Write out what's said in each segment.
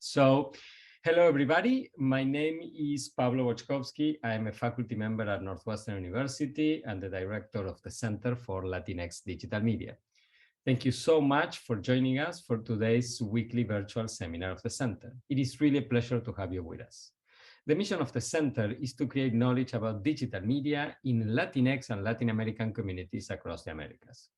So, hello everybody. My name is Pablo Boczkowski. I am a faculty member at Northwestern University and the director of the Center for Latinx Digital Media. Thank you so much for joining us for today's weekly virtual seminar of the Center. It is really a pleasure to have you with us. The mission of the Center is to create knowledge about digital media in Latinx and Latin American communities across the Americas.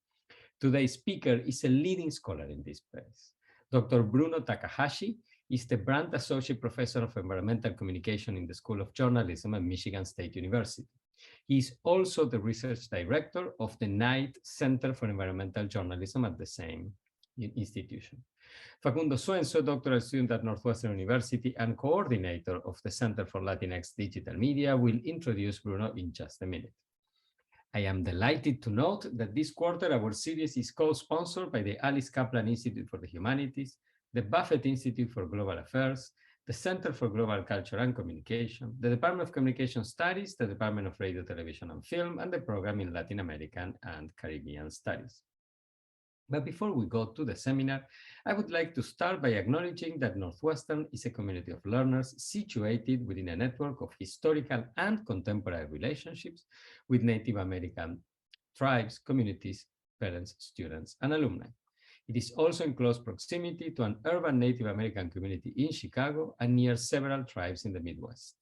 Today's speaker is a leading scholar in this space. Dr. Bruno Takahashi is the Brandt Associate Professor of Environmental Communication in the School of Journalism at Michigan State University. He is also the Research Director of the Knight Center for Environmental Journalism at the same institution. Facundo Suenzo, doctoral student at Northwestern University and coordinator of the Center for Latinx Digital Media, will introduce Bruno in just a minute. I am delighted to note that this quarter our series is co-sponsored by the Alice Kaplan Institute for the Humanities, the Buffett Institute for Global Affairs, the Center for Global Culture and Communication, the Department of Communication Studies, the Department of Radio, Television and Film, and the Program in Latin American and Caribbean Studies. But before we go to the seminar, I would like to start by acknowledging that Northwestern is a community of learners situated within a network of historical and contemporary relationships with Native American tribes, communities, parents, students, and alumni. It is also in close proximity to an urban Native American community in Chicago and near several tribes in the Midwest.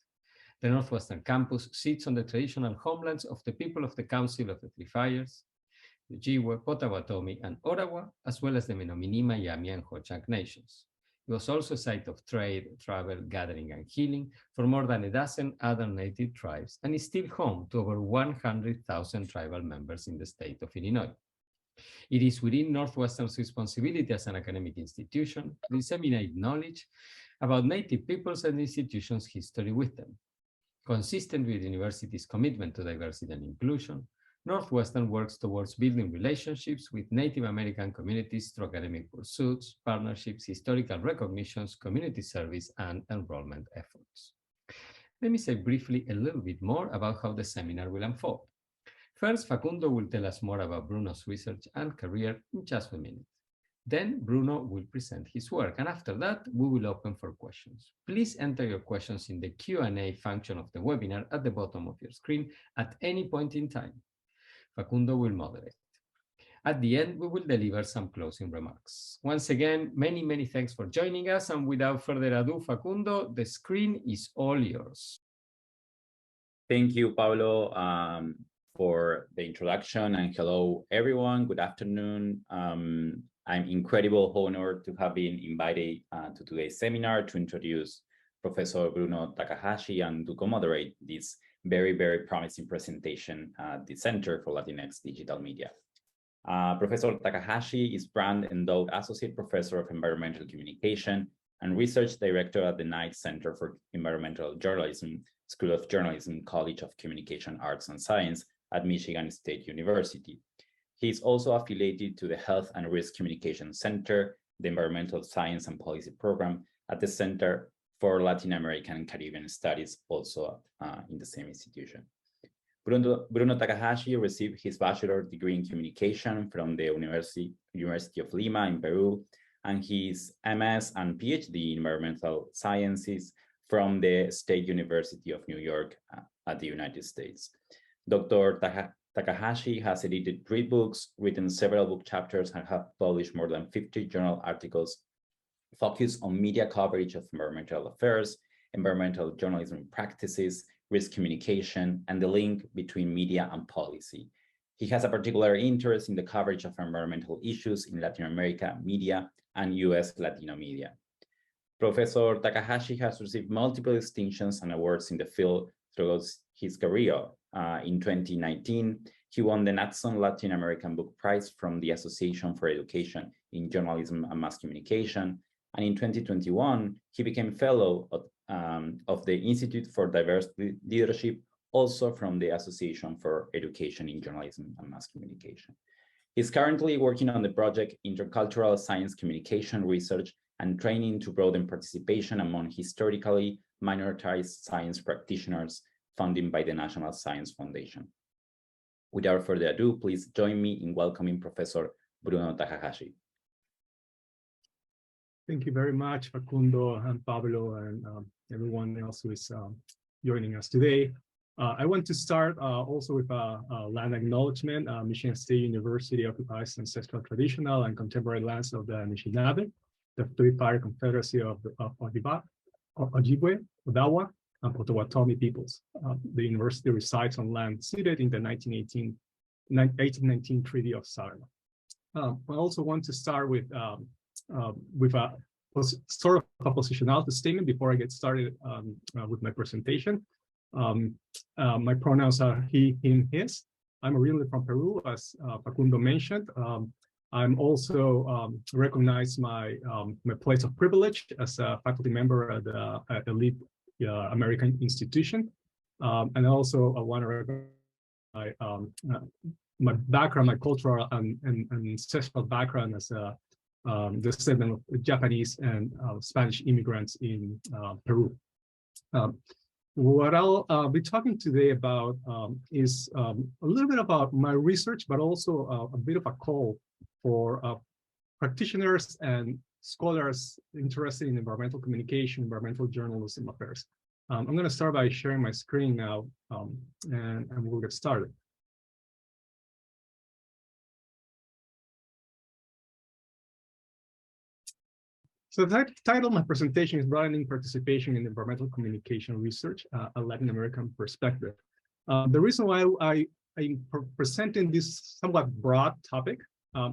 The Northwestern campus sits on the traditional homelands of the people of the Council of the Three Fires, the Ojibwe, Potawatomi, and Ottawa, as well as the Menominee, Miami, and Ho-Chunk nations. It was also a site of trade, travel, gathering, and healing for more than a dozen other native tribes, and is still home to over 100,000 tribal members in the state of Illinois. It is within Northwestern's responsibility as an academic institution to disseminate knowledge about Native peoples and institutions' history with them. Consistent with the university's commitment to diversity and inclusion, Northwestern works towards building relationships with Native American communities through academic pursuits, partnerships, historical recognitions, community service, and enrollment efforts. Let me say briefly a little bit more about how the seminar will unfold. First, Facundo will tell us more about Bruno's research and career in just a minute. Then Bruno will present his work, and after that, we will open for questions. Please enter your questions in the Q&A function of the webinar at the bottom of your screen at any point in time. Facundo will moderate. At the end, we will deliver some closing remarks. Once again, many, many thanks for joining us, and without further ado, Facundo, the screen is all yours. Thank you, Pablo, for the introduction, and hello everyone. Good afternoon. I'm incredibly honored to have been invited to today's seminar to introduce Professor Bruno Takahashi and to co-moderate this very, very promising presentation at the Center for Latinx Digital Media. Professor Takahashi is Brandt Endowed Associate Professor of Environmental Communication and Research Director at the Knight Center for Environmental Journalism, School of Journalism, College of Communication Arts and Science at Michigan State University. He is also affiliated to the Health and Risk Communication Center, the Environmental Science and Policy Program at the Center for Latin American and Caribbean Studies, also in the same institution. Bruno Takahashi received his bachelor's degree in communication from the University of Lima in Peru, and his MS and Ph.D. in environmental sciences from the State University of New York at the United States. Dr. Takahashi has edited 3 books, written several book chapters, and have published more than 50 journal articles focused on media coverage of environmental affairs, environmental journalism practices, risk communication, and the link between media and policy. He has a particular interest in the coverage of environmental issues in Latin America media and US Latino media. Professor Takahashi has received multiple distinctions and awards in the field throughout his career. In 2019, he won the Natson Latin American Book Prize from the Association for Education in Journalism and Mass Communication. And in 2021, he became fellow of the Institute for Diverse Leadership, also from the Association for Education in Journalism and Mass Communication. He's currently working on the project Intercultural Science Communication Research and Training to Broaden Participation among Historically Minoritized Science Practitioners, funded by the National Science Foundation. Without further ado, please join me in welcoming Professor Bruno Takahashi. Thank you very much, Facundo and Pablo and everyone else who is joining us today. I want to start also with a land acknowledgement. Michigan State University occupies ancestral, traditional, and contemporary lands of the Anishinaabe, the three-party confederacy of Ojibwe, Odawa, and Potawatomi peoples. The university resides on land ceded in the 1819 Treaty of Savannah. I also want to start with a sort of a positionality statement before I get started with my presentation. My pronouns are he, him, his. I'm originally from Peru, as Facundo mentioned. I'm also recognize my place of privilege as a faculty member at the elite American institution, and also I want to recognize my background, my cultural and ancestral background as a descendant of Japanese and Spanish immigrants in Peru. What I'll be talking today about is a little bit about my research, but also a bit of a call for practitioners and scholars interested in environmental communication, environmental journalism affairs. I'm going to start by sharing my screen now, and we'll get started. So the title of my presentation is Broadening Participation in Environmental Communication Research, a Latin American Perspective. The reason why I'm presenting this somewhat broad topic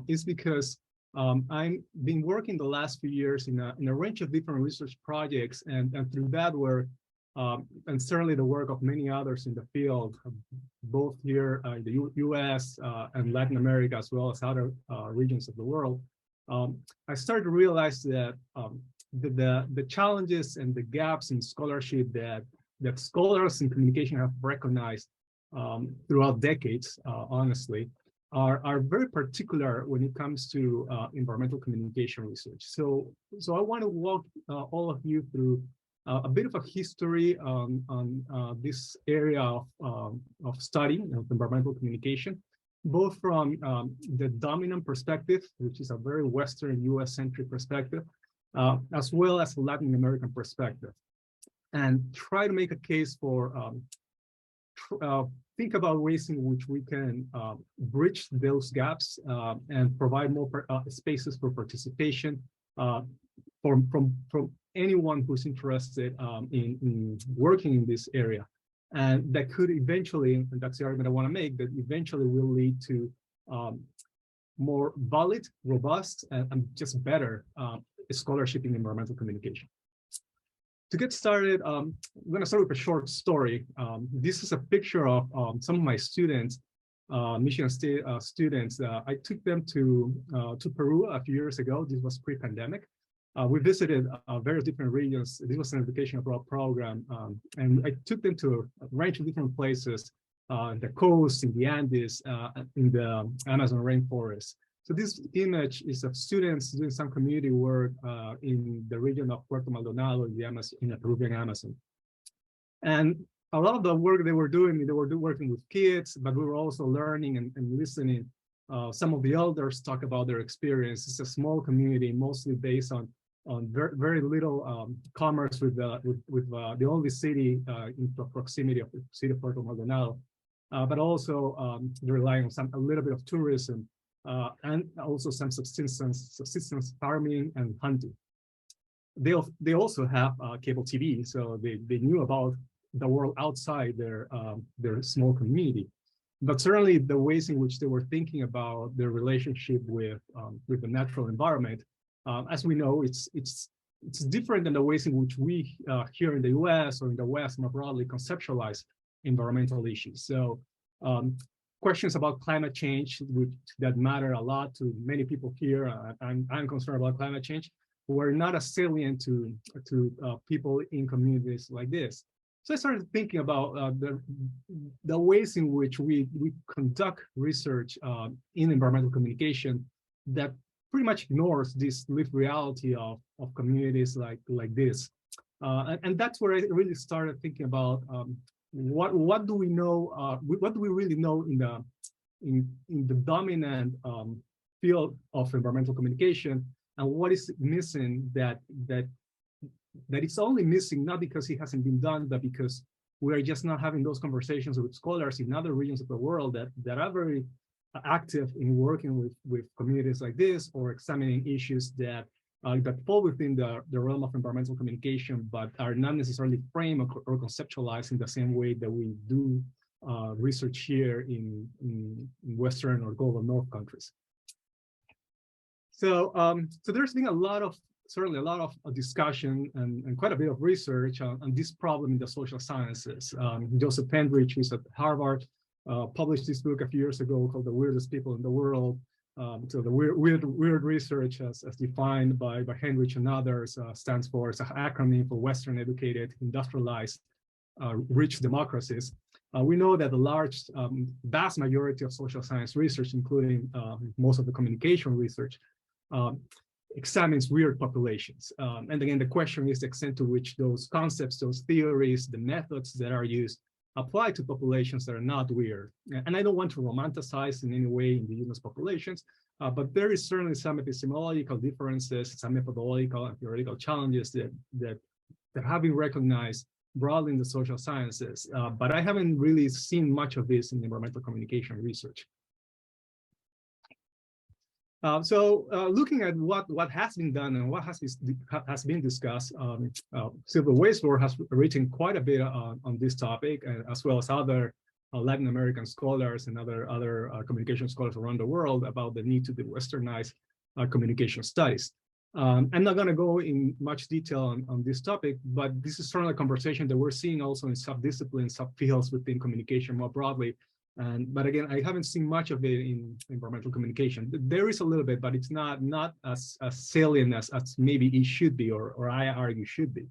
is because I've been working the last few years in a range of different research projects, and through that work, and certainly the work of many others in the field, both here in the US and Latin America, as well as other regions of the world, I started to realize that the challenges and the gaps in scholarship that scholars in communication have recognized throughout decades, honestly, are very particular when it comes to environmental communication research. So I want to walk all of you through a bit of a history on this area of study of environmental communication, both from the dominant perspective, which is a very Western US-centric perspective, as well as a Latin American perspective, and try to make a case for, think about ways in which we can bridge those gaps and provide more spaces for participation from anyone who's interested in working in this area. And that could eventually, and that's the argument I want to make, that eventually will lead to more valid, robust, and just better scholarship in environmental communication. To get started, I'm going to start with a short story. This is a picture of some of my students, Michigan State students. I took them to Peru a few years ago. This was pre-pandemic. We visited various different regions. This was an education abroad program, and I took them to a range of different places, the coast, in the Andes, in the Amazon rainforest. So this image is of students doing some community work in the region of Puerto Maldonado in the Amazon, in the Peruvian Amazon. And a lot of the work they were doing, working with kids, but we were also learning and listening. Some of the elders talk about their experience. It's a small community, mostly based on very little commerce with the only city in the proximity of the city of Puerto Maldonado, but also they're relying on a little bit of tourism and also some subsistence farming and hunting. They also have cable TV, so they knew about the world outside their small community. But certainly the ways in which they were thinking about their relationship with the natural environment, as we know, it's different than the ways in which we here in the US or in the West more broadly conceptualize environmental issues. So questions about climate change, that matter a lot to many people here. I'm concerned about climate change, were not as salient to people in communities like this. So I started thinking about the ways in which we conduct research in environmental communication that pretty much ignores this lived reality of communities like this. And that's where I really started thinking about what do we know, what do we really know in the dominant field of environmental communication, and what is missing that it's only missing not because it hasn't been done, but because we are just not having those conversations with scholars in other regions of the world that are very active in working with communities like this, or examining issues that fall within the realm of environmental communication, but are not necessarily framed or conceptualized in the same way that we do research here in Western or global North countries. So, so there's been certainly a lot of discussion and quite a bit of research on this problem in the social sciences. Joseph Hendrich, who's at Harvard, published this book a few years ago called The Weirdest People in the World. So the weird research as defined by Hendrich and others stands for, it's an acronym for Western educated, industrialized, rich democracies. We know that the vast majority of social science research, including most of the communication research, examines weird populations. And again, the question is the extent to which those concepts, those theories, the methods that are used apply to populations that are not weird. And I don't want to romanticize in any way indigenous populations, but there is certainly some epistemological differences, some methodological and theoretical challenges that have been recognized broadly in the social sciences, but I haven't really seen much of this in environmental communication research. So looking at what has been done and what has been discussed, Silver Waisler has written quite a bit on this topic, as well as other Latin American scholars and other communication scholars around the world about the need to de-Westernize communication studies. I'm not going to go in much detail on this topic, but this is certainly a conversation that we're seeing also in subdisciplines, subfields within communication more broadly. But again, I haven't seen much of it in environmental communication. There is a little bit, but it's not as salient as maybe it should be, or I argue should be.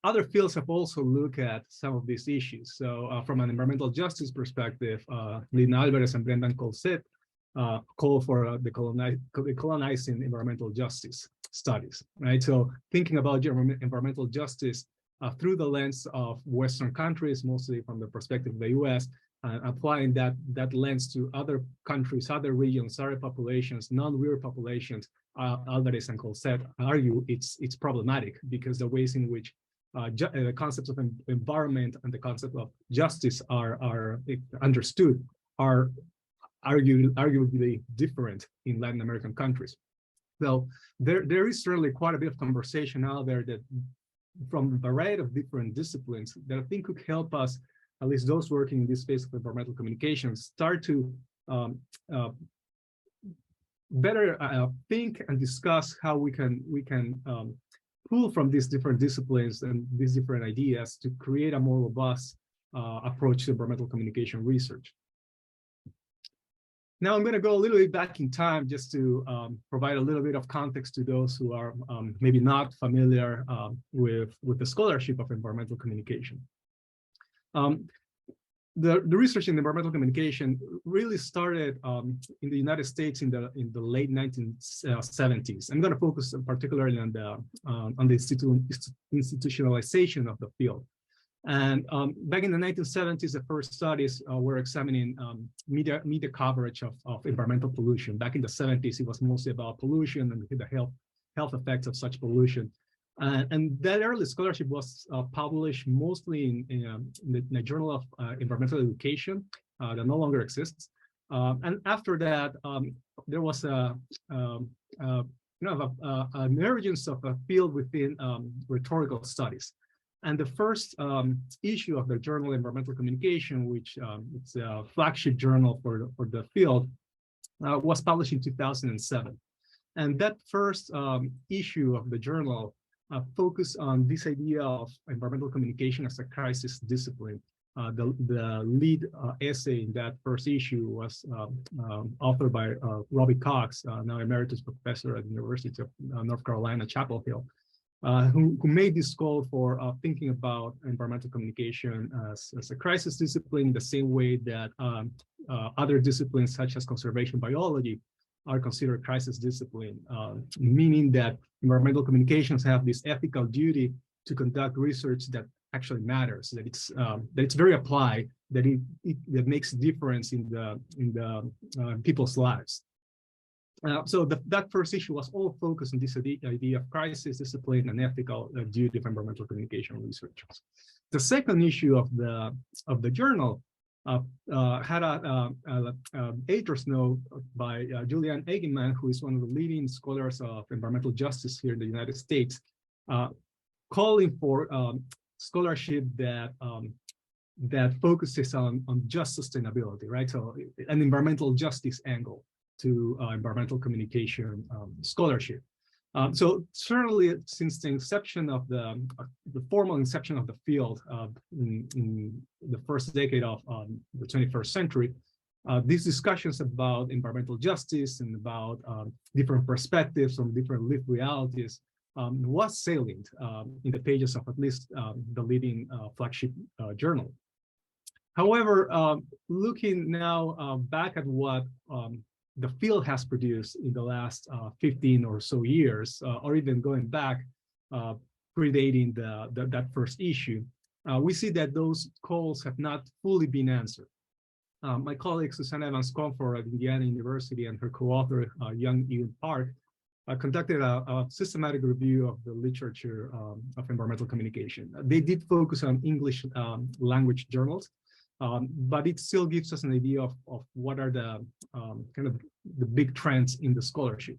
Other fields have also looked at some of these issues. So from an environmental justice perspective, Lina Alvarez and Brendan Colsett call for the colonizing environmental justice studies, right? So thinking about environmental justice through the lens of Western countries, mostly from the perspective of the US, applying that lens to other countries, other regions, other populations, non-weird populations, Alvarez and Colsett argue it's problematic because the ways in which the concepts of environment and the concept of justice are understood are arguably different in Latin American countries. So there is certainly quite a bit of conversation out there that from a variety of different disciplines that I think could help us, at least those working in this space of environmental communication, start to better think and discuss how we can pull from these different disciplines and these different ideas to create a more robust approach to environmental communication research. Now I'm going to go a little bit back in time just to provide a little bit of context to those who are maybe not familiar with the scholarship of environmental communication. The research in environmental communication really started in the United States in the late 1970s. I'm going to focus particularly on the institutionalization of the field. And back in the 1970s, the first studies were examining media coverage of environmental pollution. Back in the 70s, it was mostly about pollution and the health effects of such pollution. And that early scholarship was published mostly in the Journal of Environmental Education that no longer exists. And after that, there was an emergence of a field within rhetorical studies. And the first issue of the Journal of Environmental Communication, which it's a flagship journal for the field, was published in 2007. And that first issue of the journal focused on this idea of environmental communication as a crisis discipline. The lead essay in that first issue was authored by Robbie Cox, now emeritus professor at the University of North Carolina, Chapel Hill. Who made this call for thinking about environmental communication as a crisis discipline, the same way that other disciplines such as conservation biology are considered crisis discipline, meaning that environmental communications have this ethical duty to conduct research that actually matters, that it's very applied, that makes a difference in the people's lives. That first issue was all focused on this idea of crisis, discipline, and ethical duty of environmental communication researchers. The second issue of the journal had an editor's note by Julian Eigenman, who is one of the leading scholars of environmental justice here in the United States, calling for scholarship that focuses on just sustainability, right? So an environmental justice angle to environmental communication scholarship. So certainly since the inception of the formal inception of the field in the first decade of the 21st century, these discussions about environmental justice and about different perspectives from different lived realities was salient in the pages of at least the leading flagship journal. However, looking now back at what the field has produced in the last 15 or so years, or even going back, predating that first issue, we see that those calls have not fully been answered. My colleague Susanna Evans-Comfort at Indiana University and her co-author, Young Ewan Park, conducted a systematic review of the literature of environmental communication. They did focus on English language journals, but it still gives us an idea of what are the kind of the big trends in the scholarship.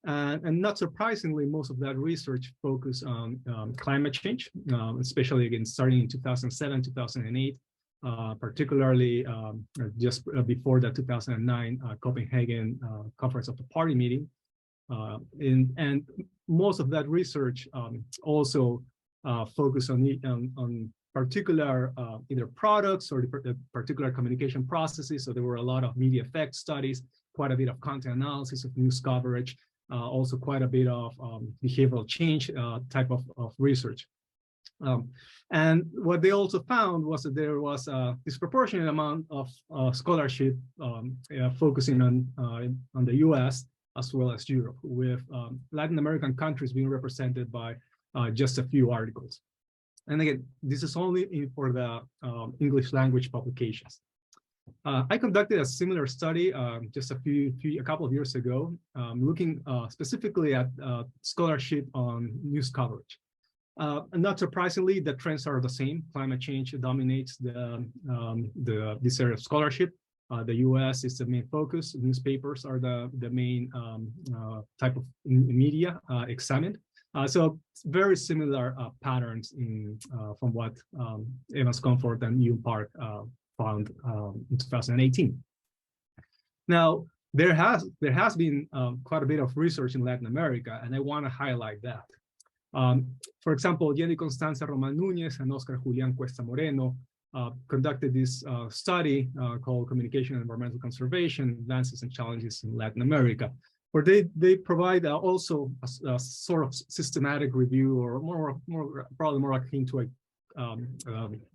And not surprisingly, most of that research focused on climate change, especially again, starting in 2007, 2008, particularly just before the 2009 Copenhagen Conference of the Party meeting. And most of that research also focused on particular either products or particular communication processes. So there were a lot of media effects studies, quite a bit of content analysis of news coverage, also quite a bit of behavioral change type of research. And what they also found was that there was a disproportionate amount of scholarship focusing on the US as well as Europe, with Latin American countries being represented by just a few articles. And again, this is only for the English language publications. I conducted a similar study just a couple of years ago, looking specifically at scholarship on news coverage. And not surprisingly, the trends are the same. Climate change dominates this area of scholarship. The US is the main focus. Newspapers are the main type of media examined. So very similar patterns from what Evans-Comfort and Ewan Park found in 2018. Now, there has been quite a bit of research in Latin America, and I want to highlight that. For example, Jenny Constanza Roman Núñez and Oscar Julián Cuesta Moreno conducted this study called Communication and Environmental Conservation, Advances and Challenges in Latin America, where they provide also a sort of systematic review, or probably more akin to a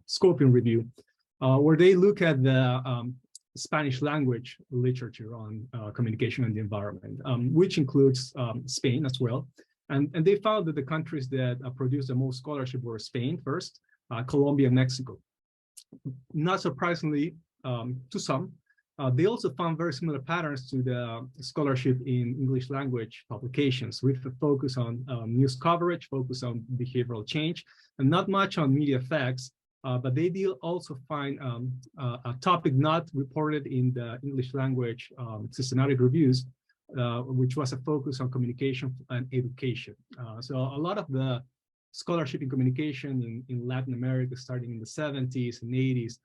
scoping review, where they look at the Spanish language literature on communication and the environment, which includes Spain as well. And they found that the countries that produced the most scholarship were Spain first, Colombia, and Mexico. Not surprisingly to some, they also found very similar patterns to the scholarship in English language publications, with a focus on news coverage, focus on behavioral change, and not much on media effects. But they did also find a topic not reported in the English language systematic reviews, which was a focus on communication and education. So a lot of the scholarship in communication in Latin America, starting in the 70s and 80s,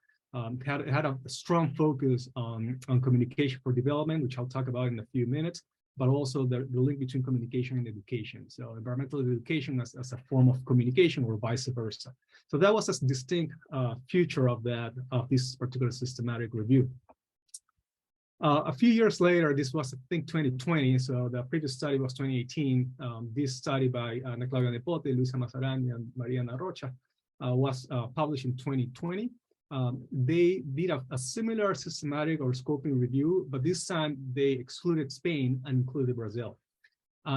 had a strong focus on communication for development, which I'll talk about in a few minutes, but also the link between communication and education. So environmental education as a form of communication, or vice versa. So that was a distinct feature of this particular systematic review. A few years later, this was, I think, 2020, so the previous study was 2018. This study by Ana Claudia Nepote, Luisa Mazarán, and Mariana Rocha was published in 2020. They did a similar systematic or scoping review, but this time they excluded Spain and included Brazil.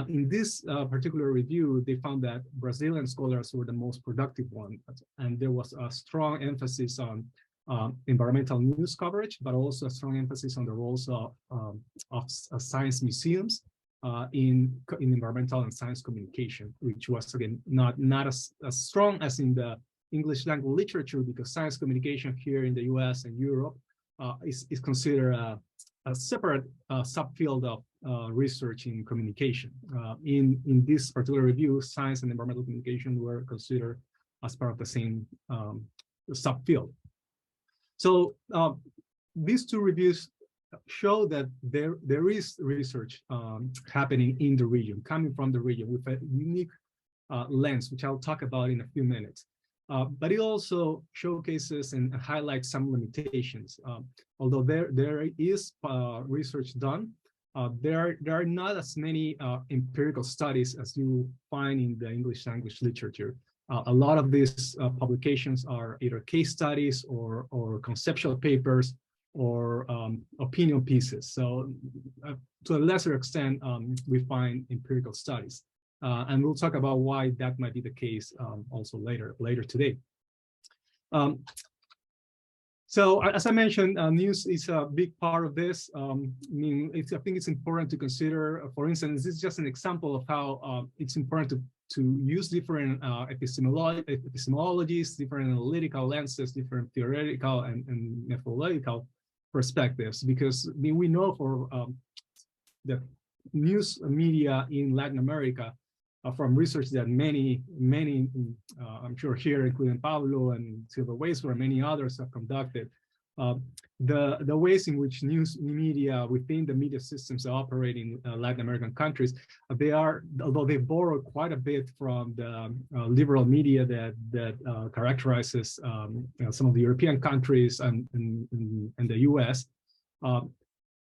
In this particular review, they found that Brazilian scholars were the most productive one, and there was a strong emphasis on environmental news coverage, but also a strong emphasis on the roles of science museums in environmental and science communication, which was, again, not as strong as in the English language literature, because science communication here in the US and Europe is considered a separate subfield of research in communication. In this particular review, science and environmental communication were considered as part of the same subfield. So these two reviews show that there is research happening in the region, coming from the region with a unique lens, which I'll talk about in a few minutes. But it also showcases and highlights some limitations. Although there is research done, there are not as many empirical studies as you find in the English language literature. A lot of these publications are either case studies or conceptual papers or opinion pieces. So to a lesser extent, we find empirical studies. And we'll talk about why that might be the case also later today. So as I mentioned, news is a big part of this. I think it's important to consider, for instance, this is just an example of how it's important to use different epistemologies, different analytical lenses, different theoretical and methodological perspectives, because we know for the news media in Latin America, from research that many, I'm sure here, including Pablo and Silva Weisler and many others have conducted, the ways in which news media within the media systems operate in Latin American countries, although they borrow quite a bit from the liberal media that characterizes some of the European countries and the US,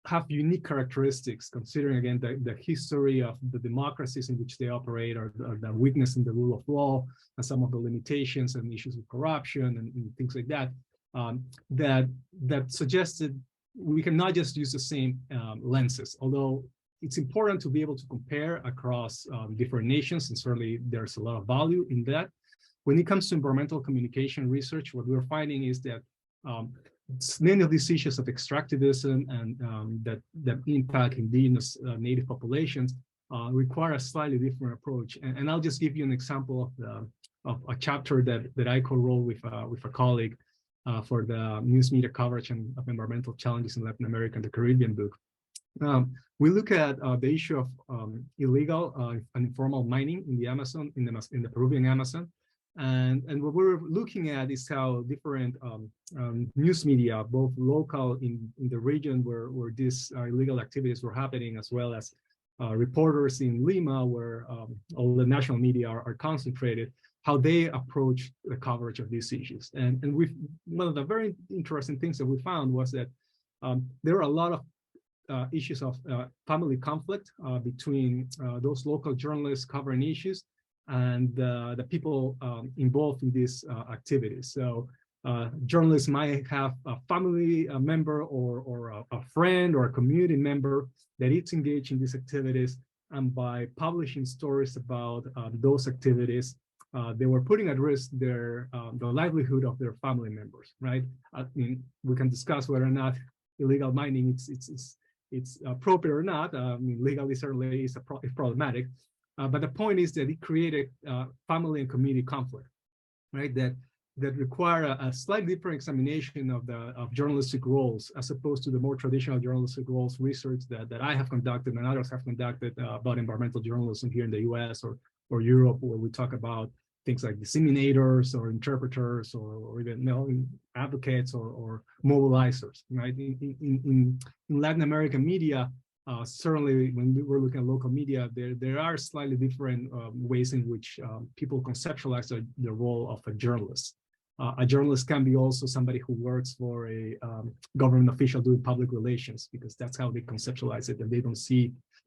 have unique characteristics, considering, again, the history of the democracies in which they operate, or the weakness in the rule of law, and some of the limitations and issues of corruption and things like that, that suggested we cannot just use the same lenses, although it's important to be able to compare across different nations, and certainly there's a lot of value in that. When it comes to environmental communication research, what we're finding is that many of these issues of extractivism and that impact indigenous native populations require a slightly different approach. And I'll just give you an example of a chapter that I co-wrote with a colleague for the news media coverage of environmental challenges in Latin America and the Caribbean book. We look at the issue of illegal and informal mining in the Amazon, in the Peruvian Amazon. And what we're looking at is how different news media, both local in the region where these illegal activities were happening, as well as reporters in Lima, where all the national media are concentrated, how they approach the coverage of these issues. And one of the very interesting things that we found was that there are a lot of issues of family conflict between those local journalists covering issues and the people involved in these activities. So journalists might have a family member or a friend or a community member that is engaged in these activities, and by publishing stories about those activities, they were putting at risk the livelihood of their family members, right? I mean, we can discuss whether or not illegal mining it's appropriate or not. I mean, legally certainly is problematic. But the point is that it created family and community conflict, right? That require a slightly different examination of journalistic roles, as opposed to the more traditional journalistic roles research that I have conducted and others have conducted about environmental journalism here in the US or Europe, where we talk about things like disseminators or interpreters or even advocates or mobilizers, right? In Latin American media, certainly when we're looking at local media, there are slightly different ways in which people conceptualize the role of a journalist. A journalist can be also somebody who works for a government official doing public relations, because that's how they conceptualize it, and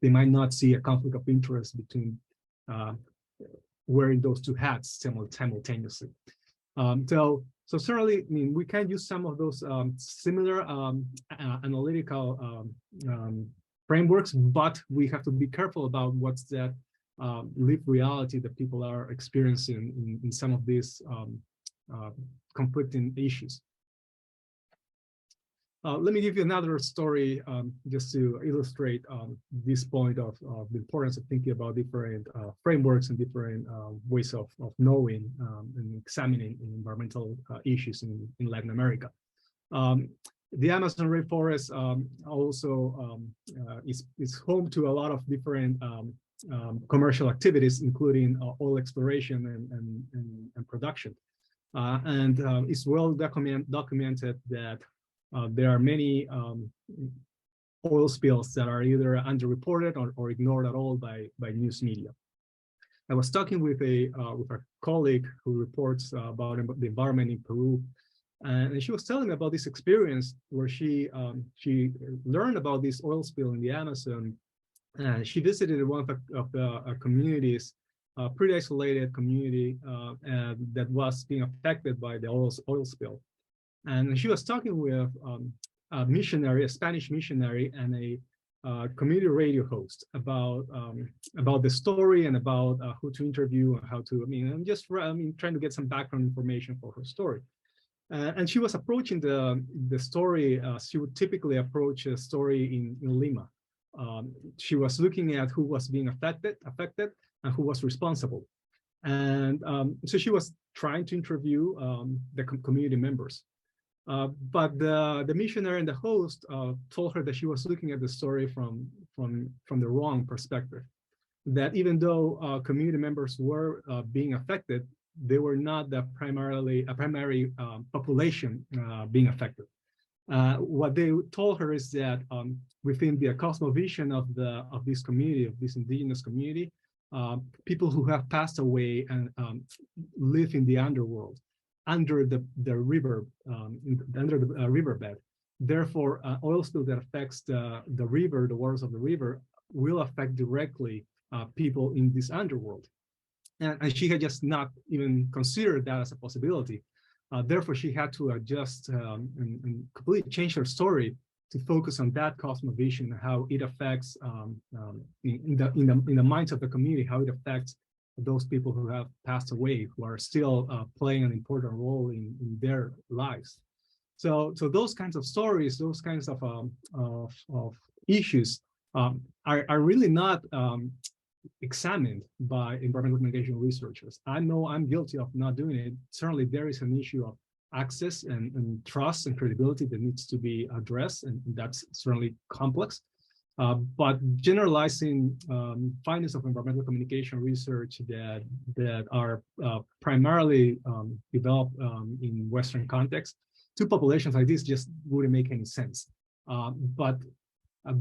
they might not see a conflict of interest between wearing those two hats simultaneously. So certainly, I mean, we can use some of those similar analytical frameworks, but we have to be careful about what's that lived reality that people are experiencing in some of these conflicting issues. Let me give you another story just to illustrate this point of the importance of thinking about different frameworks and different ways of knowing and examining environmental issues in Latin America. The Amazon rainforest also is home to a lot of different commercial activities, including oil exploration and production. It's well documented that there are many oil spills that are either underreported or ignored at all by news media. I was talking with a colleague who reports about the environment in Peru, and she was telling me about this experience where she learned about this oil spill in the Amazon. She visited one of the communities, a pretty isolated community that was being affected by the oil spill. And she was talking with a missionary, a Spanish missionary, and a community radio host about the story and about who to interview and how to. I'm trying to get some background information for her story. And she was approaching the story. She would typically approach a story in Lima. She was looking at who was being affected, and who was responsible. And so she was trying to interview the community members. But the missionary and the host told her that she was looking at the story from the wrong perspective. That even though community members were being affected, they were not the primary population being affected. What they told her is that within the cosmovision of this community, of this indigenous community, people who have passed away and live in the underworld, under the river, under the riverbed. Therefore, oil spill that affects the river, the waters of the river, will affect directly people in this underworld. And she had just not even considered that as a possibility. Therefore, she had to adjust and completely change her story to focus on that cosmovision, how it affects in the minds of the community, how it affects those people who have passed away, who are still playing an important role in their lives. So those kinds of stories, those kinds of issues are really not examined by environmental communication researchers. I know I'm guilty of not doing it. Certainly there is an issue of access and trust and credibility that needs to be addressed, and that's certainly complex. But generalizing findings of environmental communication research that are primarily developed in Western context to populations like this just wouldn't make any sense. But a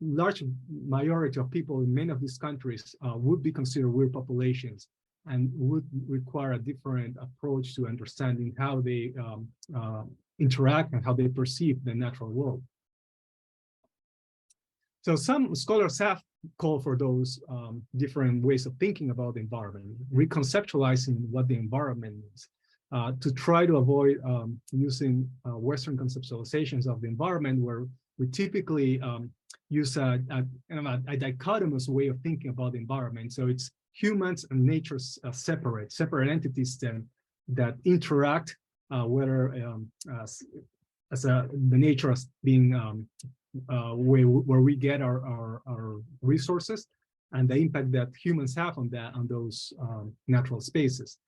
large majority of people in many of these countries would be considered weird populations and would require a different approach to understanding how they interact and how they perceive the natural world. So some scholars have called for those different ways of thinking about the environment, reconceptualizing what the environment means, to try to avoid using Western conceptualizations of the environment, where we typically use a dichotomous way of thinking about the environment. So it's humans and nature separate entities that interact, whether the nature as being where we get our resources, and the impact that humans have on those natural spaces.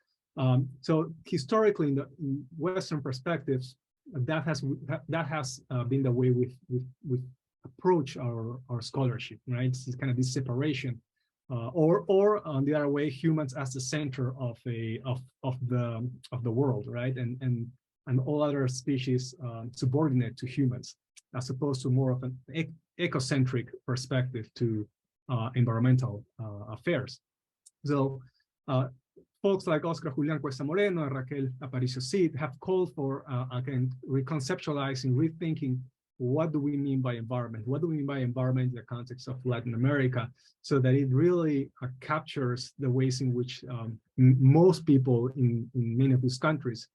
So historically, in Western perspectives, that has been the way we approach our scholarship, right? It's kind of this separation, or on the other way, humans as the center of the world, right? And all other species subordinate to humans, as opposed to more of an ecocentric perspective to environmental affairs. So folks like Oscar Julián Cuesta Moreno and Raquel Aparicio Cid have called for, again, reconceptualizing, rethinking what do we mean by environment? What do we mean by environment in the context of Latin America, so that it really captures the ways in which most people in many of these countries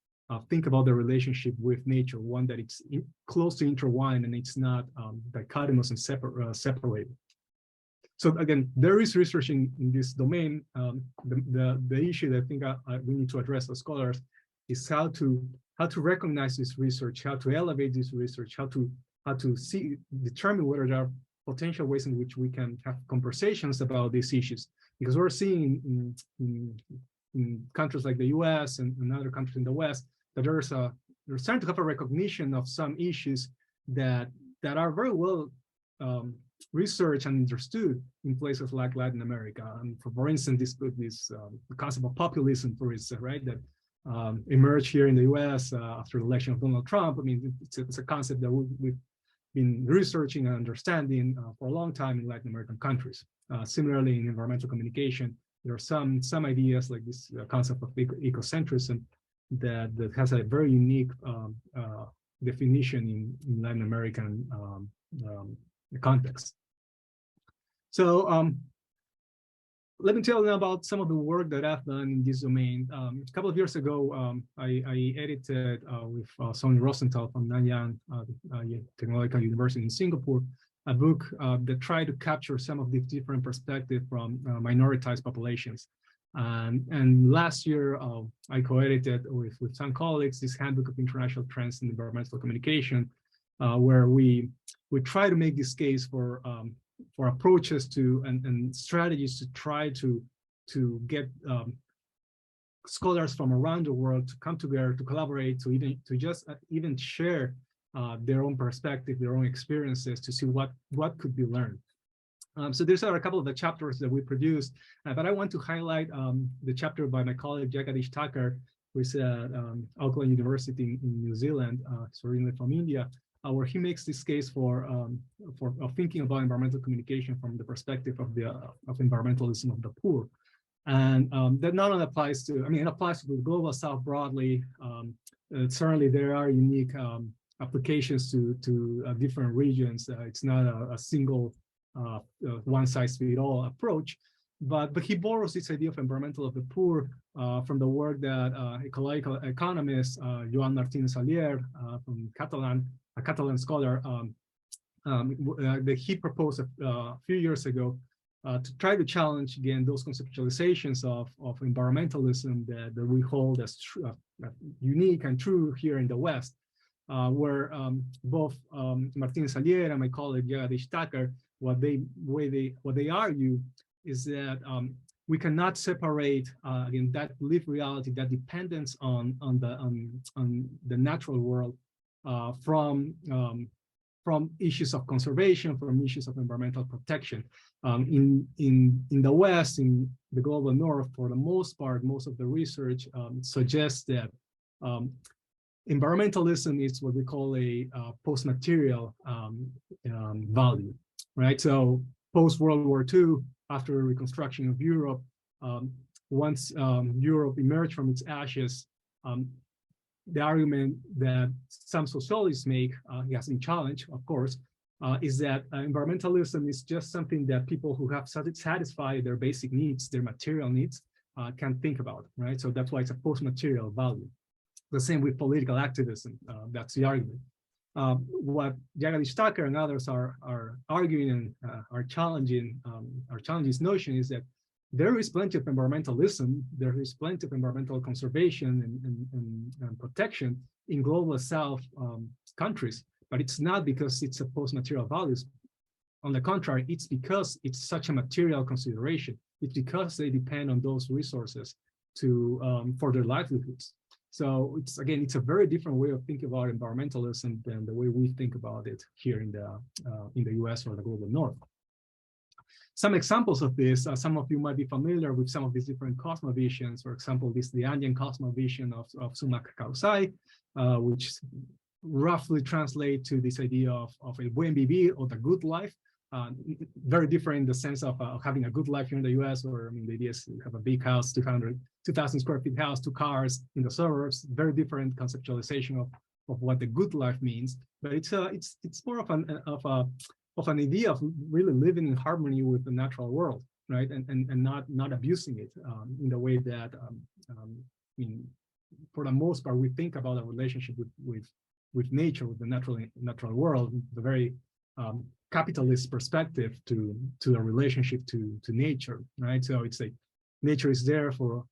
think about the relationship with nature, one that it's closely intertwined and it's not dichotomous and separated. So again, there is research in this domain. The issue that I think we need to address as scholars is how to to recognize this research, how to elevate this research, how to determine whether there are potential ways in which we can have conversations about these issues. Because we're seeing in countries like the US and other countries in the West that there's starting to have a recognition of some issues that are very well researched and understood in places like Latin America. And for instance, this concept of populism, for instance, right, that emerged here in the US after the election of Donald Trump. I mean, it's a concept that we've been researching and understanding for a long time in Latin American countries. Similarly, in environmental communication, there are some ideas like this concept of ecocentrism that has a very unique definition in Latin American context. So let me tell you about some of the work that I've done in this domain. A couple of years ago, I edited with Sonny Rosenthal from Nanyang Technological University in Singapore, a book that tried to capture some of the different perspectives from minoritized populations. And last year, I co-edited with some colleagues this Handbook of International Trends in Environmental Communication, where we try to make this case for approaches to and strategies to try to get scholars from around the world to come together, to collaborate, to just even share their own perspective, their own experiences, to see what could be learned. So these are a couple of the chapters that we produced, but I want to highlight the chapter by my colleague Jagadish Thakur, who is at Auckland University in New Zealand, he's originally from India, where he makes this case for thinking about environmental communication from the perspective of environmentalism of the poor. And that not only applies to, I mean, it applies to the global South broadly. Certainly there are unique applications to different regions. It's not a single one-size-fits-all approach, but he borrows this idea of environmental of the poor from the work that ecological economist Joan Martínez Alier from a Catalan scholar, that he proposed a few years ago to try to challenge again those conceptualizations of environmentalism that we hold as unique and true here in the West, where both Martínez Alier and my colleague Jagadish Thakur, what they argue is that we cannot separate again that lived reality, that dependence on the natural world from issues of conservation, from issues of environmental protection. In the West, in the global North, for the most part, most of the research suggests that environmentalism is what we call a post-material value, right? So post-World War II, after the reconstruction of Europe, once Europe emerged from its ashes, the argument that some sociologists make, he has been challenged, of course, is that environmentalism is just something that people who have satisfied their basic needs, their material needs, can think about, right? So that's why it's a post-material value. The same with political activism, that's the argument. What Jagadish Thakur and others are arguing and are challenging this notion is that there is plenty of environmentalism, there is plenty of environmental conservation and protection in global South countries, but it's not because it's a post-material values. On the contrary, it's because it's such a material consideration. It's because they depend on those resources for their livelihoods. So it's a very different way of thinking about environmentalism than the way we think about it here in the US or the global North. Some examples of this, some of you might be familiar with some of these different cosmovisions. For example, the Andean cosmovision of Sumak Kausai, which roughly translate to this idea of a buen vivir, or the good life. Very different in the sense of having a good life here in the US, or I mean, the idea is to have a big house, 2,000 square feet house, 2 cars in the suburbs. Very different conceptualization of what the good life means. But it's more of an idea of really living in harmony with the natural world, right? And not abusing it in the way that I mean, for the most part, we think about a relationship with nature, with the natural world, the very capitalist perspective to a relationship to nature, right? So it's like nature is there for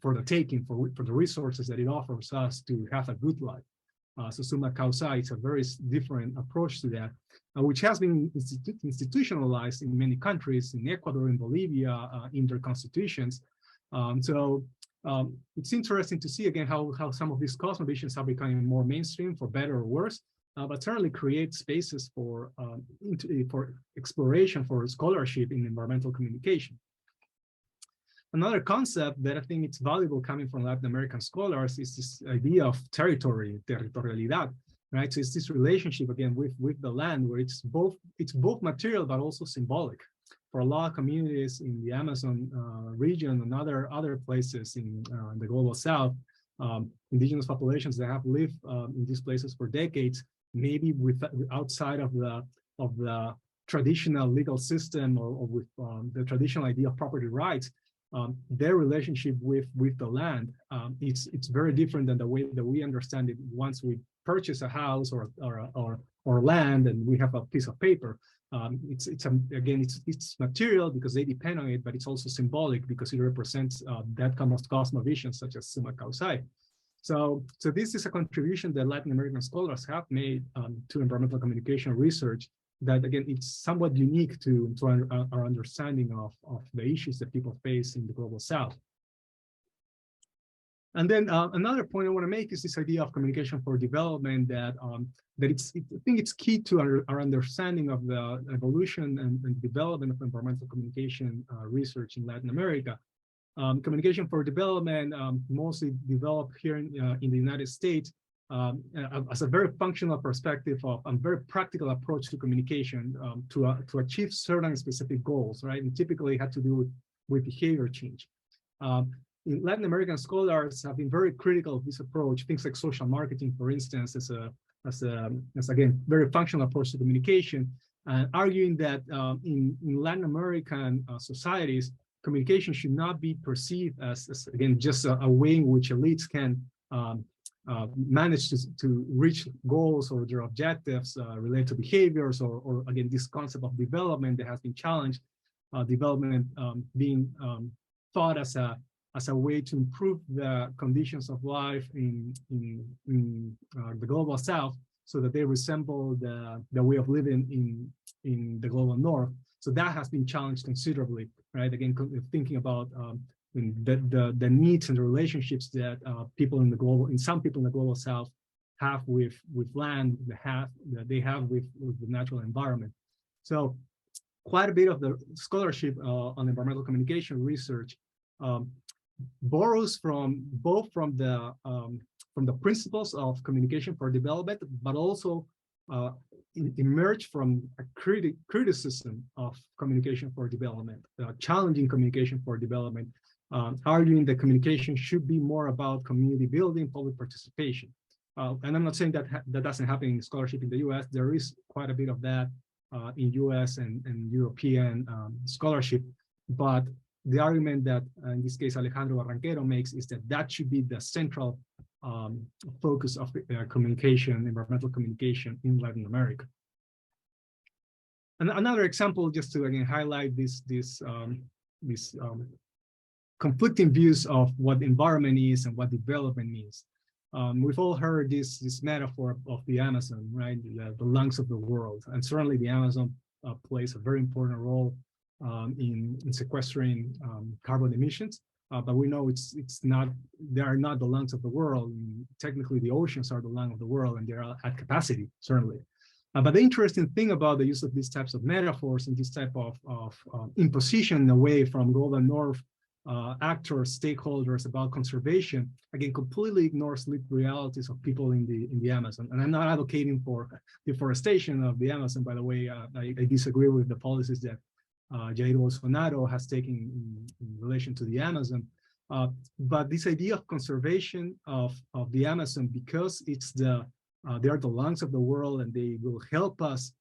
for the taking for the resources that it offers us to have a good life. So summa causa, it's a very different approach to that, which has been institutionalized in many countries, in Ecuador, in Bolivia, in their constitutions. It's interesting to see again how some of these cosmovisions are becoming more mainstream, for better or worse, but certainly create spaces for exploration, for scholarship in environmental communication. Another concept that I think it's valuable coming from Latin American scholars is this idea of territory, territorialidad, right? So it's this relationship again with the land, where it's both material but also symbolic. For a lot of communities in the Amazon region and other places in the global South, indigenous populations that have lived in these places for decades, maybe outside of the traditional legal system or with the traditional idea of property rights. Their relationship with the land, it's very different than the way that we understand it once we purchase a house or land and we have a piece of paper. It's material because they depend on it, but it's also symbolic because it represents that kind of cosmovision, such as summa causa. So this is a contribution that Latin American scholars have made to environmental communication research, that again, it's somewhat unique to our understanding of the issues that people face in the global South. And then another point I want to make is this idea of communication for development, that I think it's key to our understanding of the evolution and development of environmental communication research in Latin America. Communication for development mostly developed here in the United States as a very functional perspective of a very practical approach to communication to achieve certain specific goals, right? And typically it had to do with behavior change. In Latin American scholars have been very critical of this approach. Things like social marketing, for instance, as again very functional approach to communication, arguing that in Latin American societies, communication should not be perceived as again just a way in which elites can manage to reach goals or their objectives related to behaviors, or again this concept of development that has been challenged, development being thought as a way to improve the conditions of life in the global South, so that they resemble the way of living in the global North. So that has been challenged considerably, right? Again, thinking about the needs and the relationships that some people in the global South have with land, that they have with the natural environment. So quite a bit of the scholarship on environmental communication research borrows from the principles of communication for development, but also emerge from a criticism of communication for development, challenging communication for development, arguing that communication should be more about community building, public participation. And I'm not saying that that doesn't happen in scholarship in the US. There is quite a bit of that in US and European scholarship, but the argument that in this case Alejandro Barranquero makes is that should be the central focus of communication, environmental communication in Latin America. And another example, just to again highlight this conflicting views of what environment is and what development means. We've all heard this metaphor of the Amazon, right? The lungs of the world, and certainly the Amazon plays a very important role in sequestering carbon emissions. But we know they are not the lungs of the world. Technically, the oceans are the lung of the world, and they are at capacity, certainly. But the interesting thing about the use of these types of metaphors and this type of imposition away from global North actors, stakeholders about conservation, again, completely ignores lived realities of people in the Amazon. And I'm not advocating for deforestation of the Amazon, by the way. I disagree with the policies that Jair Bolsonaro has taken in relation to the Amazon. But this idea of conservation of the Amazon, because they are the lungs of the world and they will help us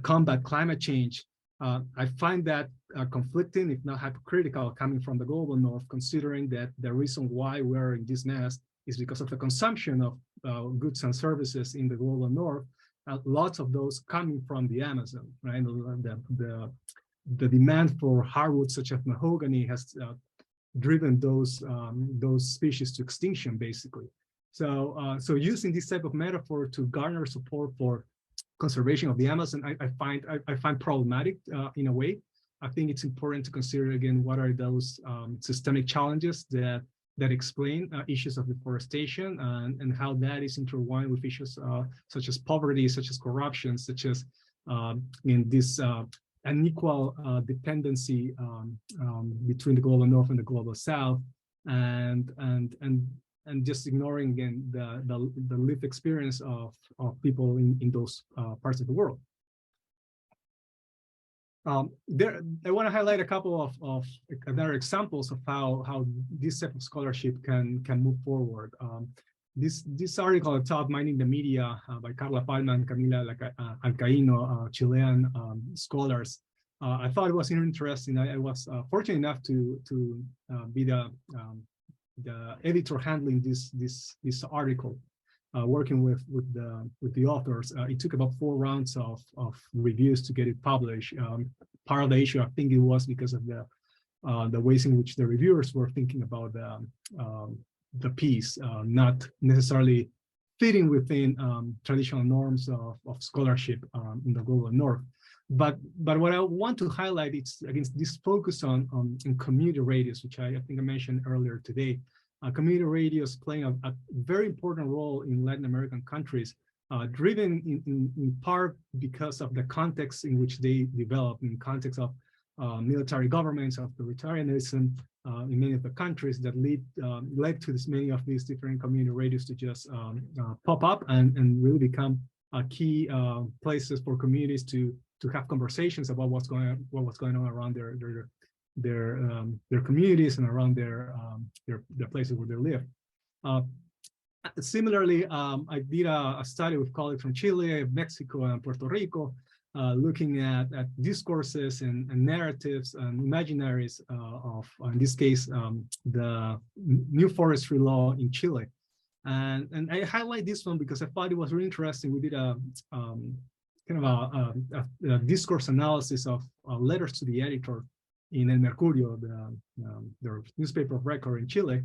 combat climate change, I find that conflicting, if not hypocritical, coming from the global North, considering that the reason why we're in this mess is because of the consumption of goods and services in the global North. Lots of those coming from the Amazon, right? The demand for hardwoods such as mahogany has driven those species to extinction, basically. So using this type of metaphor to garner support for conservation of the Amazon, I find problematic in a way. I think it's important to consider again what are those systemic challenges that explain issues of deforestation and how that is intertwined with issues such as poverty, such as corruption, such as in this unequal dependency between the global North and the global South, and just ignoring again the lived experience of people in those parts of the world. I want to highlight a couple of other examples of how this type of scholarship can move forward. This article at top, Mining the Media, by Carla Palma and Camila Alcaíno, Chilean scholars. I thought it was interesting. I was fortunate enough to be the editor handling this article, working with the authors. It took about 4 rounds of reviews to get it published. Part of the issue, I think, it was because of the ways in which the reviewers were thinking about the piece, not necessarily fitting within traditional norms of scholarship in the global North. But what I want to highlight is against this focus on community radios, which I think I mentioned earlier today. Community radios playing a very important role in Latin American countries, driven in part because of the context in which they develop, in context of military governments, of authoritarianism in many of the countries that led to many of these different community radios to just pop up and really become key places for communities to have conversations about what was going on around their communities and around their places where they live. Similarly, I did a study with colleagues from Chile, Mexico, and Puerto Rico, looking at discourses and narratives and imaginaries of, in this case, the new forestry law in Chile. And I highlight this one because I thought it was really interesting. We did a kind of a discourse analysis of letters to the editor in El Mercurio, their newspaper of record in Chile.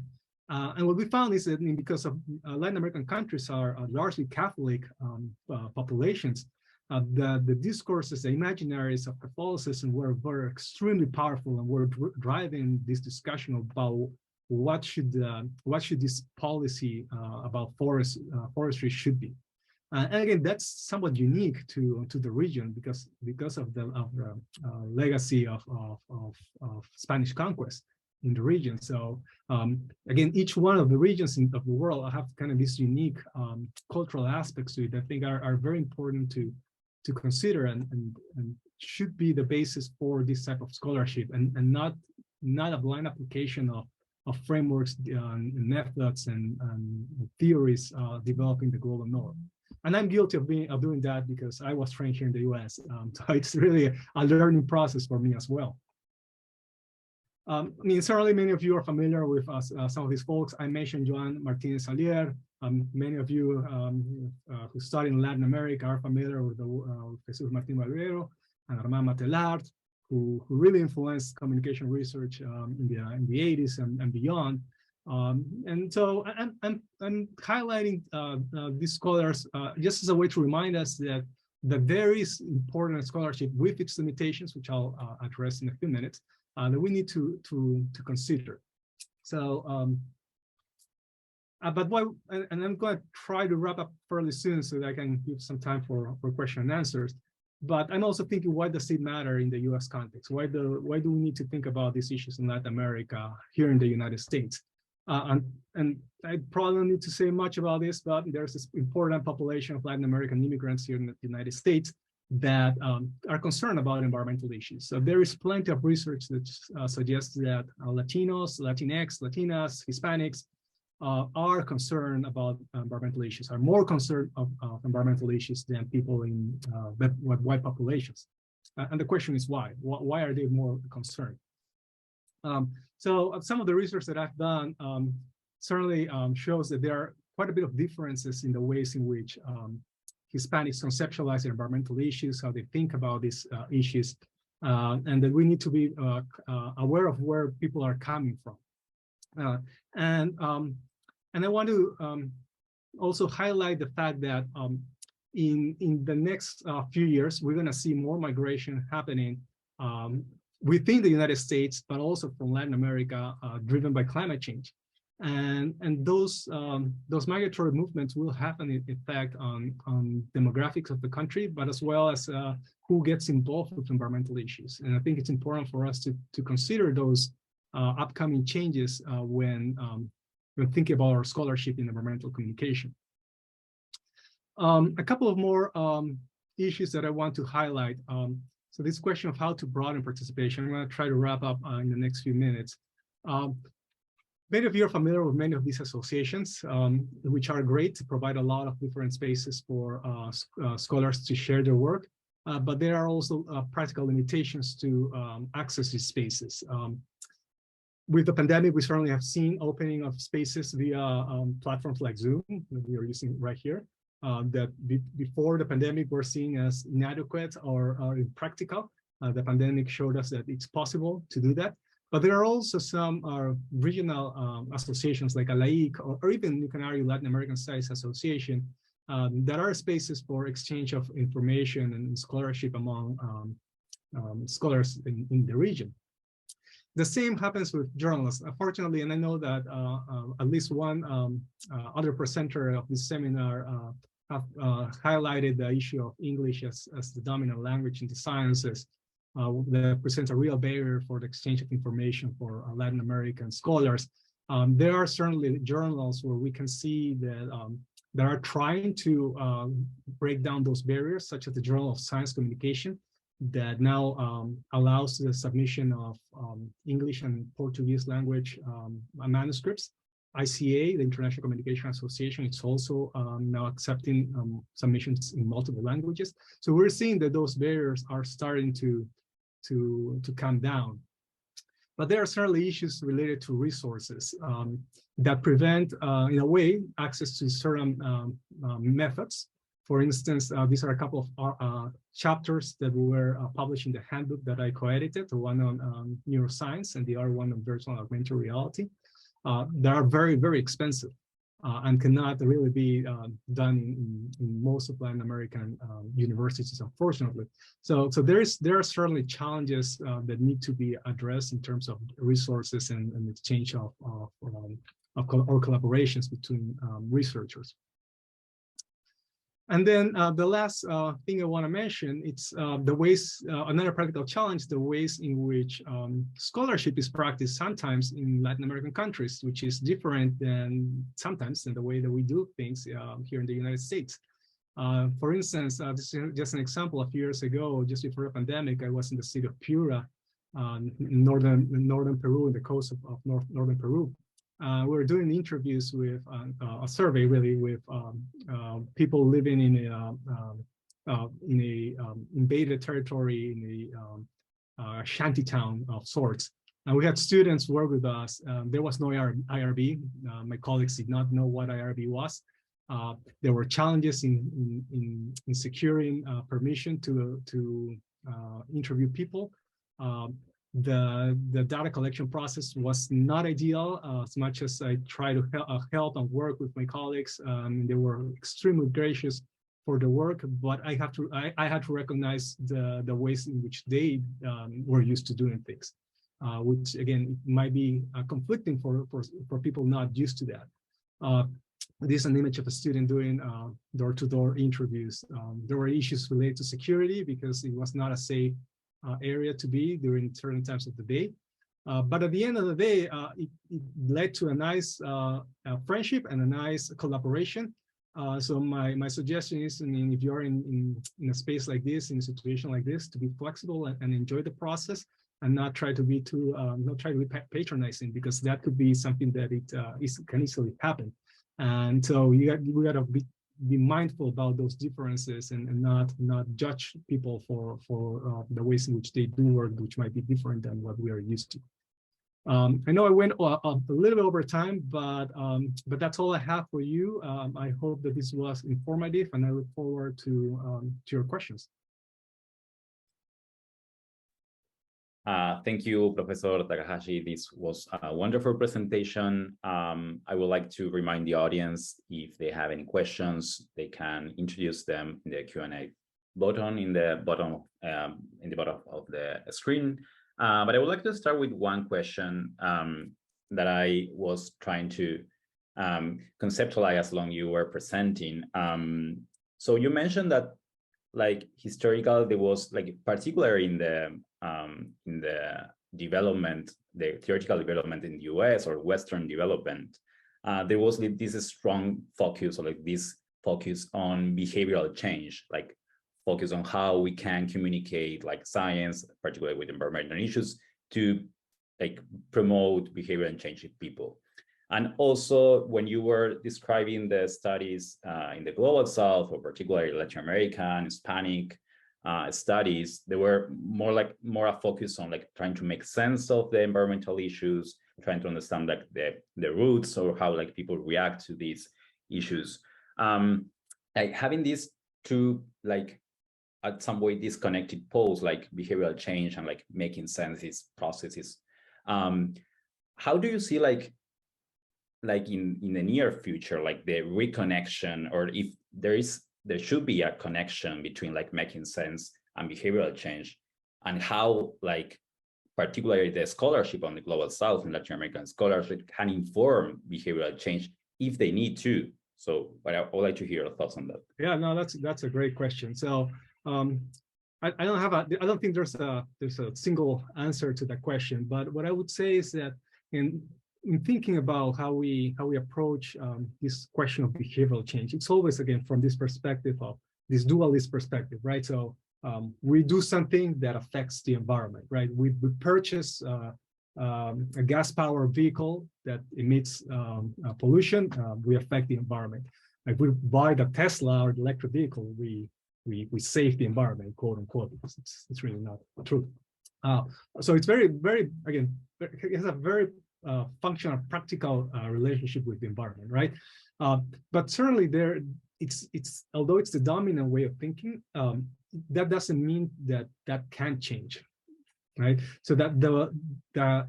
And what we found is that because of Latin American countries are largely Catholic populations, the discourses, the imaginaries of Catholicism were extremely powerful and were driving this discussion about what should this policy about forestry should be. And again, that's somewhat unique to the region because of the legacy of Spanish conquest in the region. So again, each one of the regions of the world have kind of these unique cultural aspects to it that I think are very important to consider and should be the basis for this type of scholarship, and not a blind application of frameworks and methods and theories developing the global North. And I'm guilty of doing that because I was trained here in the US. So it's really a learning process for me as well. I mean, certainly many of you are familiar with some of these folks. I mentioned Joan Martinez Alier. Many of you who study in Latin America are familiar with Jesus Martín Valvero and Armand Matelart, who really influenced communication research in the 80s and beyond. And so I'm highlighting these scholars just as a way to remind us that there is important scholarship with its limitations, which I'll address in a few minutes, that we need to consider. So, but and I'm going to try to wrap up fairly soon so that I can give some time for question and answers. But I'm also thinking, why does it matter in the U.S. context? Why do we need to think about these issues in Latin America here in the United States? And I probably don't need to say much about this, but there's this important population of Latin American immigrants here in the United States that are concerned about environmental issues. So there is plenty of research that suggests that Latinos, Latinx, Latinas, Hispanics are concerned about environmental issues, are more concerned of environmental issues than people in white populations. And the question is why? Why are they more concerned? So some of the research that I've done certainly shows that there are quite a bit of differences in the ways in which Hispanics conceptualize their environmental issues, how they think about these issues, and that we need to be aware of where people are coming from. And I want to also highlight the fact that in the next few years, we're going to see more migration happening within the United States, but also from Latin America, driven by climate change. And those migratory movements will have an effect on demographics of the country, but as well as who gets involved with environmental issues. And I think it's important for us to consider those upcoming changes when thinking about our scholarship in environmental communication. A couple of more issues that I want to highlight. So this question of how to broaden participation, I'm going to try to wrap up in the next few minutes. Many of you are familiar with many of these associations, which are great to provide a lot of different spaces for scholars to share their work, but there are also practical limitations to access these spaces. With the pandemic, we certainly have seen opening of spaces via platforms like Zoom that we are using right here, that before the pandemic were seen as inadequate or impractical. The pandemic showed us that it's possible to do that. But there are also some regional associations like ALAIC or even you can argue Latin American Studies Association that are spaces for exchange of information and scholarship among scholars in the region. The same happens with journalists. Unfortunately, and I know that at least one other presenter of this seminar have highlighted the issue of English as the dominant language in the sciences. That presents a real barrier for the exchange of information for Latin American scholars. There are certainly journals where we can see that that are trying to break down those barriers, such as the Journal of Science Communication, that now allows the submission of English and Portuguese language manuscripts. ICA, the International Communication Association, it's also now accepting submissions in multiple languages. So we're seeing that those barriers are starting to come down. But there are certainly issues related to resources that prevent, in a way, access to certain methods. For instance, these are a couple of chapters that were published in the handbook that I co-edited, the one on neuroscience and the other one on virtual and augmented reality. They are very, very expensive and cannot really be done in most of Latin American universities, unfortunately. So there are certainly challenges that need to be addressed in terms of resources and exchange of collaborations between researchers. And then the last thing I want to mention, it's the ways, another practical challenge, the ways in which scholarship is practiced sometimes in Latin American countries, which is different than sometimes than the way that we do things here in the United States. For instance, this is just an example. A few years ago, just before the pandemic, I was in the city of Piura, in northern Peru, in the coast of northern Peru. We were doing interviews with a survey, really, with people living in a invaded territory, in a shanty town of sorts. And we had students work with us. There was no IRB. My colleagues did not know what IRB was. There were challenges in securing permission to interview people. The data collection process was not ideal. As much as I tried to help and work with my colleagues, they were extremely gracious for the work, but I had to recognize the ways in which they were used to doing things, which again might be conflicting for people not used to that. This is an image of a student doing door-to-door interviews. There were issues related to security because it was not a safe area to be during certain times of the day. But at the end of the day, it led to a nice friendship and a nice collaboration. So my suggestion is, I mean, if you're in a space like this, in a situation like this, to be flexible and enjoy the process and not try to be patronizing, because that could be something that can easily happen. And so we got to be mindful about those differences and not judge people for the ways in which they do work, which might be different than what we are used to. I know I went a little bit over time, but that's all I have for you. I hope that this was informative, and I look forward to your questions. Thank you, Professor Takahashi. This was a wonderful presentation. I would like to remind the audience, if they have any questions, they can introduce them in the Q&A button in the bottom of the screen. But I would like to start with one question that I was trying to conceptualize as long you were presenting. So you mentioned that, like, historical, there was, like, particularly in the development, the theoretical development in the US or Western development, there was this strong focus, or like this focus on behavioral change, like focus on how we can communicate, like, science, particularly with environmental issues, to like promote behavioral change in people. And also, when you were describing the studies in the Global South, or particularly Latin American, Hispanic studies, they were more a focus on, like, trying to make sense of the environmental issues, trying to understand, like, the roots, or how, like, people react to these issues. Like, having these two, like, at some way disconnected poles, like behavioral change and, like, making sense these processes. How do you see, like in the near future, like, the reconnection, or if there should be a connection between, like, making sense and behavioral change, and how, like, particularly the scholarship on the Global South and Latin American scholarship can inform behavioral change if they need to? So, but I would like to hear your thoughts on that. Yeah, no, that's a great question. So I don't think there's a single answer to that question, but what I would say is that in thinking about how we approach this question of behavioral change, it's always, again, from this perspective of this dualist perspective, right? So we do something that affects the environment, right? We purchase a gas-powered vehicle that emits pollution. We affect the environment. If we buy the Tesla or the electric vehicle, we save the environment, quote unquote. It's really not true. So it's very, very, again, it has a very functional, practical relationship with the environment, right? But certainly it's although it's the dominant way of thinking, that doesn't mean that can't change, right? So that the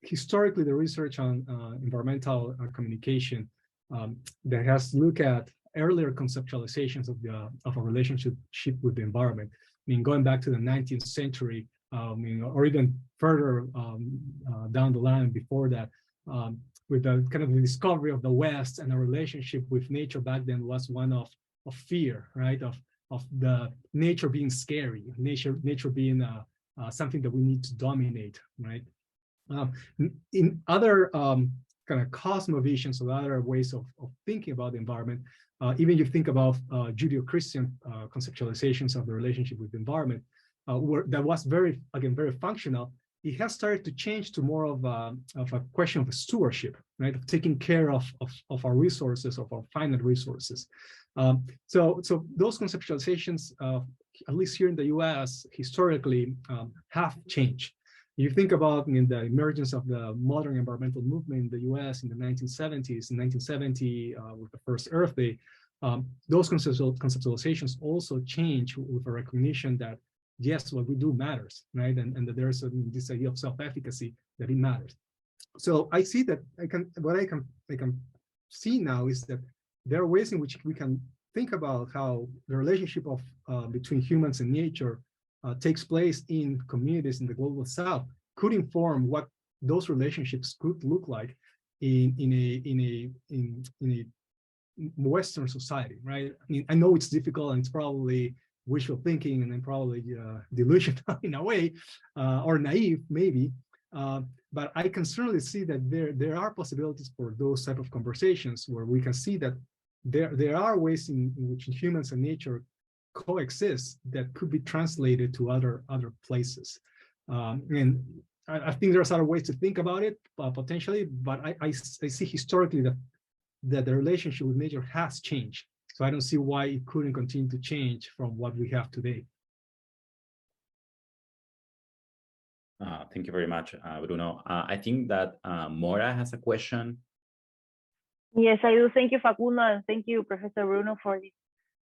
historically, the research on environmental communication that has looked at earlier conceptualizations of a relationship with the environment. I mean, going back to the 19th century, or even further down the line before that, with the kind of the discovery of the West, and a relationship with nature back then was one of fear, right? Of the nature being scary, nature being something that we need to dominate, right? In other kind of cosmovisions, or other ways of thinking about the environment, even you think about Judeo-Christian conceptualizations of the relationship with the environment, that was very functional. It has started to change to more of a question of stewardship, right? Of taking care of our resources, of our finite resources. So those conceptualizations, at least here in the US, historically have changed. You think about the emergence of the modern environmental movement in the US in the 1970s, in 1970 with the first Earth Day, those conceptualizations also change with a recognition that, yes, what we do matters, right? And that there's this idea of self-efficacy, that it matters. So I see that what I can see now is that there are ways in which we can think about how the relationship of between humans and nature takes place in communities in the Global South could inform what those relationships could look like in a Western society, right? I mean, I know it's difficult, and it's probably wishful thinking, and then probably delusional in a way, or naive maybe. But I can certainly see that there are possibilities for those type of conversations where we can see that there are ways in which humans and nature coexist that could be translated to other places. And I think there's other ways to think about it potentially, but I see historically that the relationship with nature has changed. So I don't see why it couldn't continue to change from what we have today. Thank you very much, Bruno. I think that Mora has a question. Yes, I do. Thank you, Facundo, and thank you, Professor Bruno, for this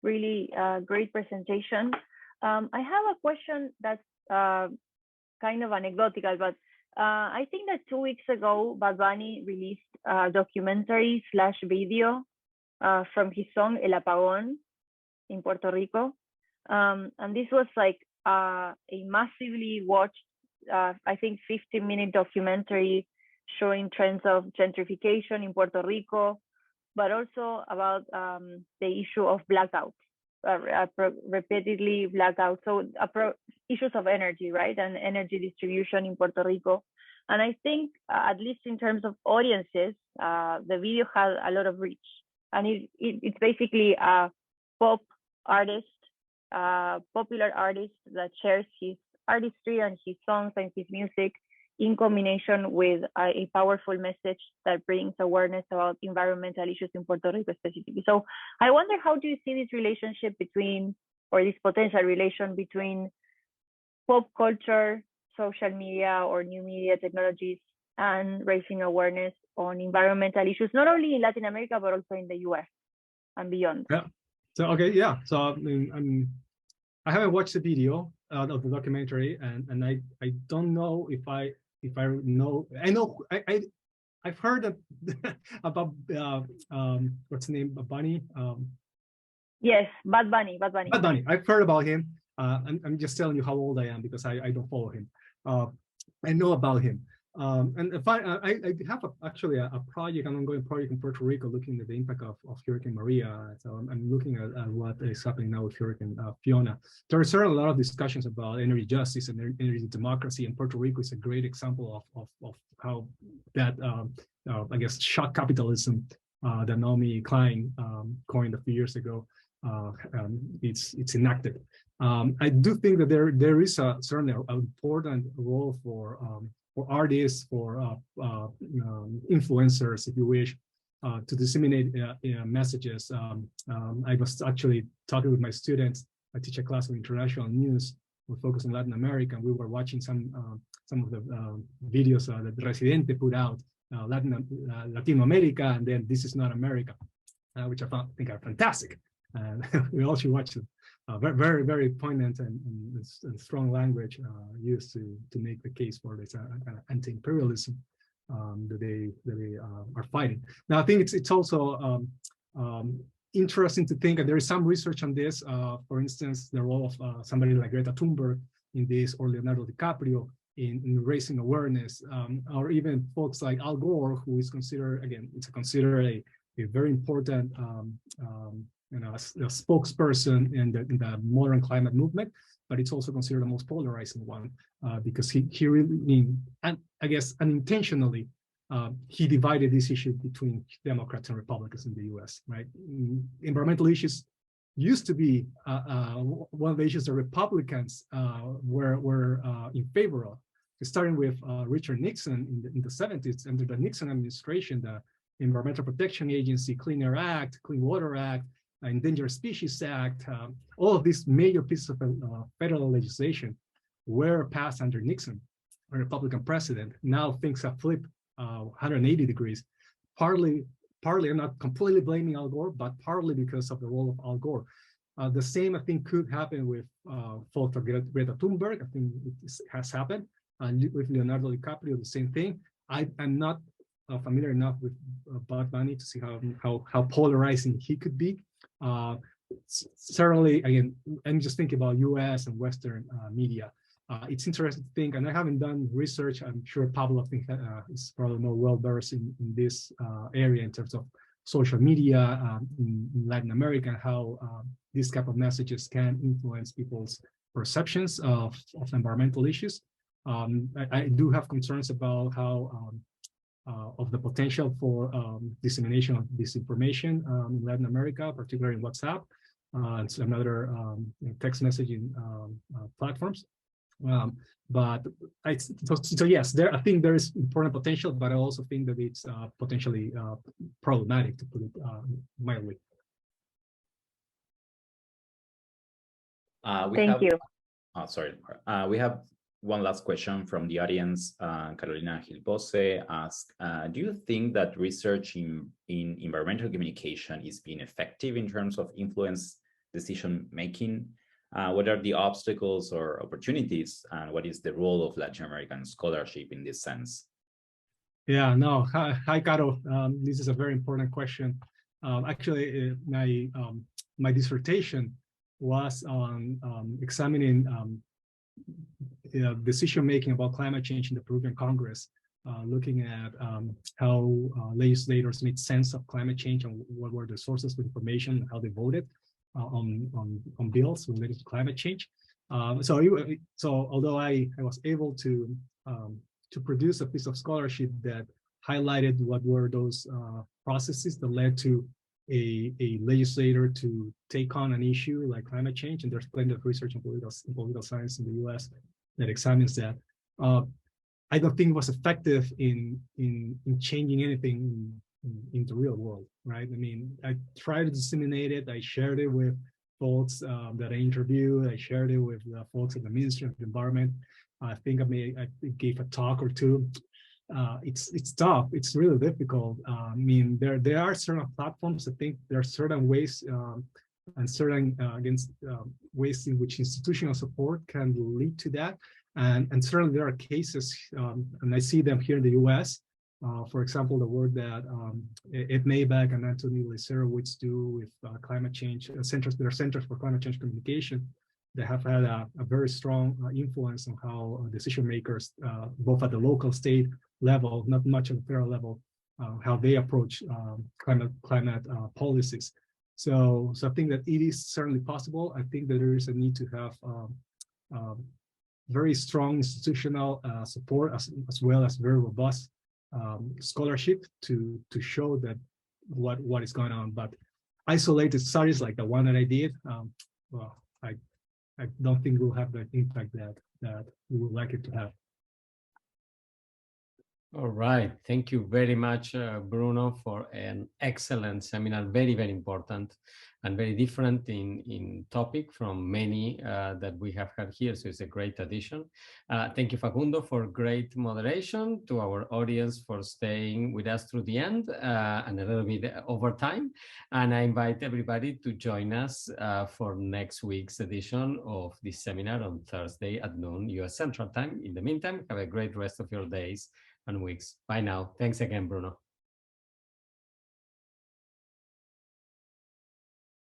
really great presentation. I have a question that's kind of anecdotal, but I think that 2 weeks ago, Bad Bunny released a documentary / video from his song El Apagón in Puerto Rico. And this was like a massively watched, I think 15-minute documentary showing trends of gentrification in Puerto Rico, but also about the issue of blackouts, repeatedly blackouts. So issues of energy, right? And energy distribution in Puerto Rico. And I think, at least in terms of audiences, the video had a lot of reach. And it's basically a pop artist, popular artist that shares his artistry and his songs and his music in combination with a powerful message that brings awareness about environmental issues in Puerto Rico specifically. So I wonder, how do you see this relationship between, or this potential relation between pop culture, social media or new media technologies, and raising awareness on environmental issues, not only in Latin America, but also in the US and beyond? Yeah. So, okay, yeah. So I haven't watched the video of the documentary, and I don't know if I know. I've heard about what's the name, Bunny? Yes, Bad Bunny. Bad Bunny. I've heard about him. I'm just telling you how old I am because I don't follow him. I know about him. And if I have actually a project, an ongoing project in Puerto Rico, looking at the impact of Hurricane Maria. So I'm looking at what is happening now with Hurricane Fiona. There are certainly a lot of discussions about energy justice and energy democracy, and Puerto Rico is a great example of how that, I guess, shock capitalism that Naomi Klein coined a few years ago, it's enacted. I do think that there is certainly an important role for artists, for influencers, if you wish, to disseminate messages. I was actually talking with my students. I teach a class of international news. We focus on Latin America, and we were watching some of the videos that Residente put out, Latino America, and then This Is Not America, which I think are fantastic. And we also watched them. Very, very poignant and strong language used to make the case for this anti-imperialism that they are fighting. Now, I think it's also interesting to think that there is some research on this. For instance, the role of somebody like Greta Thunberg in this, or Leonardo DiCaprio in raising awareness, or even folks like Al Gore, who is considered, again, it's considered a very important a spokesperson in the modern climate movement, but it's also considered the most polarizing one because he really, and I guess unintentionally, he divided this issue between Democrats and Republicans in the U.S. Right? Environmental issues used to be one of the issues that Republicans were in favor of, starting with Richard Nixon in the 70s. Under the Nixon administration, the Environmental Protection Agency, Clean Air Act, Clean Water Act, Endangered Species Act, all of these major pieces of federal legislation were passed under Nixon, a Republican president. Now things have flipped 180 degrees, partly, I'm not completely blaming Al Gore, but partly because of the role of Al Gore. The same, I think, could happen with folks like Greta Thunberg. I think it has happened. With Leonardo DiCaprio, the same thing. I'm not familiar enough with Bad Bunny to see how polarizing he could be. Certainly, again, I'm just thinking about US and Western media. It's interesting to think, and I haven't done research. I'm sure Pablo, I think, is probably more well-versed in this area in terms of social media in Latin America, and how these type of messages can influence people's perceptions of environmental issues. I do have concerns about how of the potential for dissemination of disinformation in Latin America, particularly in WhatsApp and some other text messaging platforms. But so yes, I think there is important potential, but I also think that it's potentially problematic, to put it mildly. Thank you. Sorry. We have one last question from the audience. Carolina Gilbose asked, do you think that research in environmental communication is being effective in terms of influence decision making? What are the obstacles or opportunities, and what is the role of Latin American scholarship in this sense? Yeah, no, hi, Caro. This is a very important question. Actually, my dissertation was on examining decision-making about climate change in the Peruvian Congress, looking at how legislators made sense of climate change and what were the sources of information and how they voted on bills related to climate change. So although I was able to produce a piece of scholarship that highlighted what were those processes that led to a legislator to take on an issue like climate change, and there's plenty of research in political science in the U.S. that examines that. I don't think it was effective in changing anything in the real world, right? I mean, I tried to disseminate it. I shared it with folks that I interviewed. I shared it with the folks at the Ministry of the Environment. I think I gave a talk or two. It's tough. It's really difficult. I mean, there are certain platforms. I think there are certain ways and certain ways in which institutional support can lead to that. And certainly there are cases, and I see them here in the U.S. For example, the work that Ed Maybach and Anthony Leserowitz do with climate change centers. There are centers for climate change communication that have had a very strong influence on how decision makers, both at the local, state level, not much at the federal level, how they approach climate policies. So I think that it is certainly possible. I think that there is a need to have very strong institutional support as well as very robust scholarship to show that what is going on. But isolated studies like the one that I did, well, I don't think will have the impact that we would like it to have. All right. Thank you very much, Bruno, for an excellent seminar. Very, very important and very different in topic from many that we have had here. So it's a great addition. Thank you, Facundo, for great moderation, to our audience for staying with us through the end and a little bit over time. And I invite everybody to join us for next week's edition of this seminar on Thursday at noon US Central Time. In the meantime, have a great rest of your days and weeks. Bye now. Thanks again, Bruno.